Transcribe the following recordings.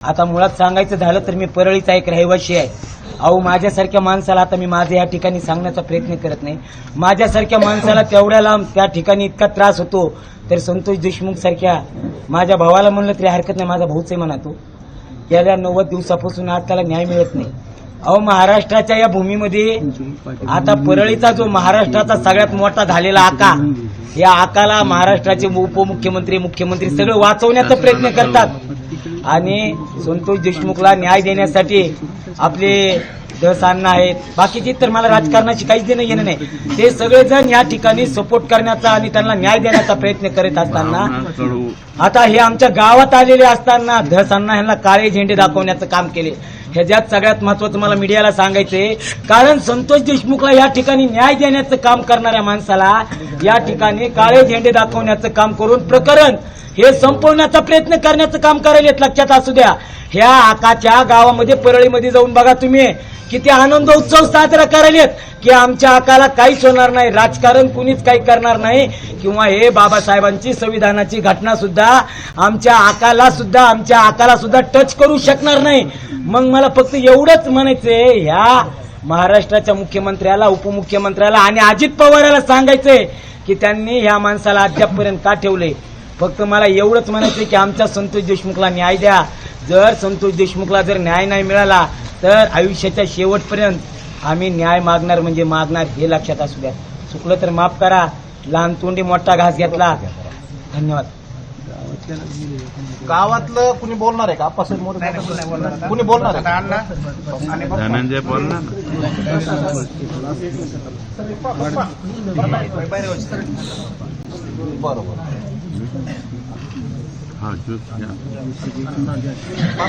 आता मुळात सांगायचं झालं तर मी परळीचा एक रहिवासी आहे. अहो माझ्यासारख्या माणसाला आता मी माझं या ठिकाणी सांगण्याचा प्रयत्न करत नाही. माझ्यासारख्या माणसाला तेवढ्या लांब त्या ठिकाणी इतका त्रास होतो तर संतोष देशमुख सारख्या माझ्या भावाला म्हणलं तरी हरकत नाही, माझा भाऊच आहे म्हणा तो. गेल्या 90 दिवसापासून आज त्याला न्याय मिळत नाही. अहो महाराष्ट्राच्या या भूमीमध्ये आता परळीचा जो महाराष्ट्राचा सगळ्यात मोठा झालेला आका, या आकाला महाराष्ट्राचे उपमुख्यमंत्री मुख्यमंत्री सगळं वाचवण्याचा प्रयत्न करतात आणि संतोष देशमुखला न्याय देण्यासाठी आपले दसांना आहेत, बाकीचे तर मला राजकारणाची काहीच देणं घेणं नाही, ते सगळेजण या ठिकाणी सपोर्ट करण्याचा आणि त्यांना न्याय देण्याचा प्रयत्न करीत असताना आता हे आमच्या गावात आलेले असताना दसांना ह्यांना काळे झेंडे दाखवण्याचं काम केले. ह्याच्यात सगळ्यात महत्वाचं मला मीडियाला सांगायचंय, कारण संतोष देशमुखला या ठिकाणी न्याय देण्याचं काम करणाऱ्या माणसाला या ठिकाणी काळे झेंडे दाखवण्याचं काम करून प्रकरण हे संपवण्याचा प्रयत्न करण्याचं काम करायला लक्षात असू द्या. ह्या आकाच्या गावामध्ये परळीमध्ये जाऊन बघा तुम्ही, किती आनंद उत्सव साजरा करायलेत की आमच्या आकाला काहीच होणार नाही, राजकारण कुणीच काही करणार नाही, किंवा हे बाबासाहेबांची संविधानाची घटना सुद्धा आमच्या आकाला सुद्धा टच करू शकणार नाही. मग मला फक्त एवढंच म्हणायचंय, ह्या महाराष्ट्राच्या मुख्यमंत्र्याला उपमुख्यमंत्र्याला आणि अजित पवाराला सांगायचंय की त्यांनी ह्या माणसाला अद्यापपर्यंत का ठेवलंय. फक्त मला एवढंच म्हणायचंय की आमच्या संतोष देशमुखला न्याय द्या. जर संतोष देशमुखला जर न्याय नाही मिळाला तर आयुष्याच्या शेवटपर्यंत आम्ही न्याय मागणार म्हणजे मागणार, हे लक्षात असू द्या. चुकलं तर माफ करा, लहान तोंडी मोठा घास घेतला. धन्यवाद. गावातलं कुणी बोलणार आहे का? आप्पासाहेब मोरे कुणी बोलणार आहे? धनंजय बोलणार बरोबर.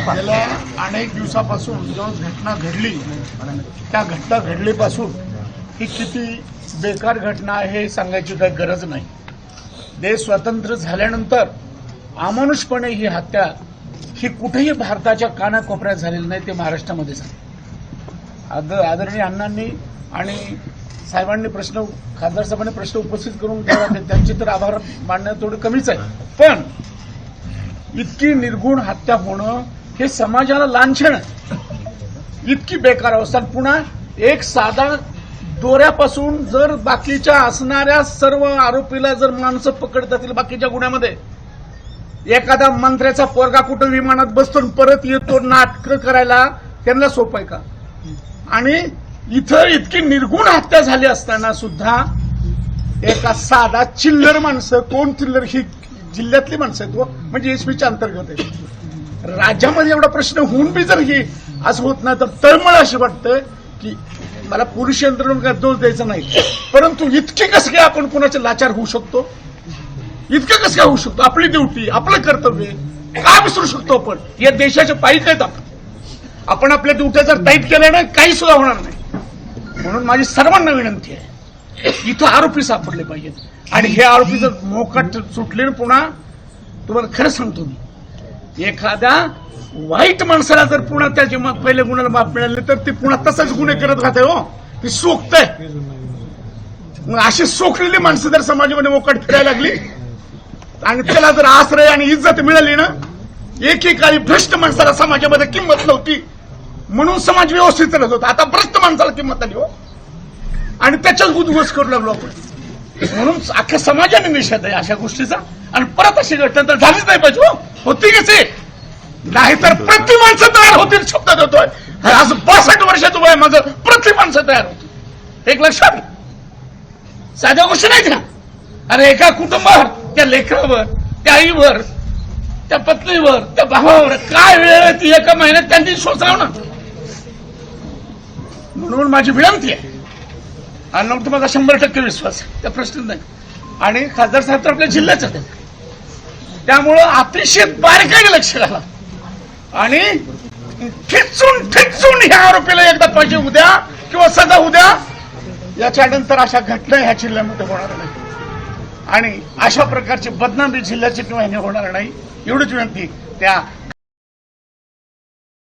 गेल्या अनेक दिवसापासून जो घटना घडली, त्या घटना घडलीपासून ही किती बेकार घटना आहे हे सांगायची काही गरज नाही. देश स्वतंत्र झाल्यानंतर अमानुषपणे ही हत्या ही कुठेही भारताच्या कानाकोपऱ्यात झालेली नाही, ते महाराष्ट्रामध्ये झाली. आदरणीय अण्णांनी आणि साहेबांनी खासदार साहेबांनी प्रश्न उपस्थित करून त्यांचे तर आभार मानणं थोडं कमीच आहे, पण इतकी निर्गुण हत्या होणं हे समाजाला लांछन आहे. इतकी बेकार अवस्था. पुन्हा एक साधा दोऱ्यापासून जर बाकीच्या असणाऱ्या सर्व आरोपीला जर माणसं पकडत असतील बाकीच्या गुन्ह्यामध्ये, एखादा मंत्र्याचा पोरगा कुठं विमानात बसतो परत येतो नाटकं करायला, त्यांना सोपं आहे का? आणि इथं इतकी निर्गुण हत्या झाली असताना सुद्धा एका साधा चिल्लर माणसं, कोण चिल्लर, ही जिल्ह्यातली माणसं आहेत, म्हणजे एसपीच्या अंतर्गत आहे. राज्यामध्ये एवढा प्रश्न होऊन बी जर ही असं होत नाही तर तळमळ अशी वाटतं की मला पोलीस यंत्रणेला दोष द्यायचा नाही, परंतु इतके कसं काय आपण कुणाचे लाचार होऊ शकतो? इतकं कसं काय होऊ शकतो? आपली ड्युटी, आपलं कर्तव्य का विसरू शकतो आपण? या देशाच्या पायीच आहेत आपण आपल्या ड्युट्या जर टाईट केल्या नाही काही सुद्धा होणार नाही. म्हणून माझी सर्वांना विनंती आहे, इथं आरोपी सापडले पाहिजेत आणि हे आरोपी जर मोकाट सुटले, पुन्हा तुम्हाला खरं सांगतो मी, एखाद्या वाईट माणसाला जर पुन्हा त्याचे पहिले गुन्ह्याला माफ मिळाले तर ते पुन्हा तसंच गुन्हे करत राहते. हो, ती सोकतंय. मग अशी सोखलेली माणसं जर समाजामध्ये मोकाट फिरायला लागली आणि त्याला जर आश्रय आणि इज्जत मिळाली ना, एकेकाळी भ्रष्ट माणसाला समाजामध्ये किंमत नव्हती म्हणून समाज व्यवस्थित चालत होता, आता भ्रष्ट माणसाला किंमत आली. हो, आणि त्याच्याच उद्ध्वस्त करू लागलो आपण. म्हणून अख्ख्या समाजाने निषेध आहे अशा गोष्टीचा, आणि परत अशी घटना तर झालीच नाही पाहिजे. हो, होती कसे नाहीतर प्रति माणसं तयार होतील शब्द देतोय. असं 65 वर्षाचं वय माझं, प्रति माणसं तयार होती. एक लक्षात, साध्या गोष्टी नाहीत ना. अरे एका कुटुंबावर, त्या लेकरावर, त्या आईवर, त्या पत्नीवर, त्या भावावर काय वेळ ती एका महिन्यात त्यांनी सोचराव ना. म्हणून माझी विनंती आहे, आणि मग तुम्हाला 100% विश्वास आहे, त्या प्रश्न नाही. आणि खासदार साहेब तर आपल्या जिल्ह्याच आहेत, त्यामुळं अतिशय बारकाईने लक्ष घाला आणि ठिचून ह्या आरोपीला एकदा पाहिजे उद्या किंवा सजा उद्या. याच्यानंतर अशा घटना ह्या जिल्ह्यामध्ये होणार नाही आणि अशा प्रकारची बदनामी जिल्ह्याची किंवा होणार नाही, एवढीच विनंती त्या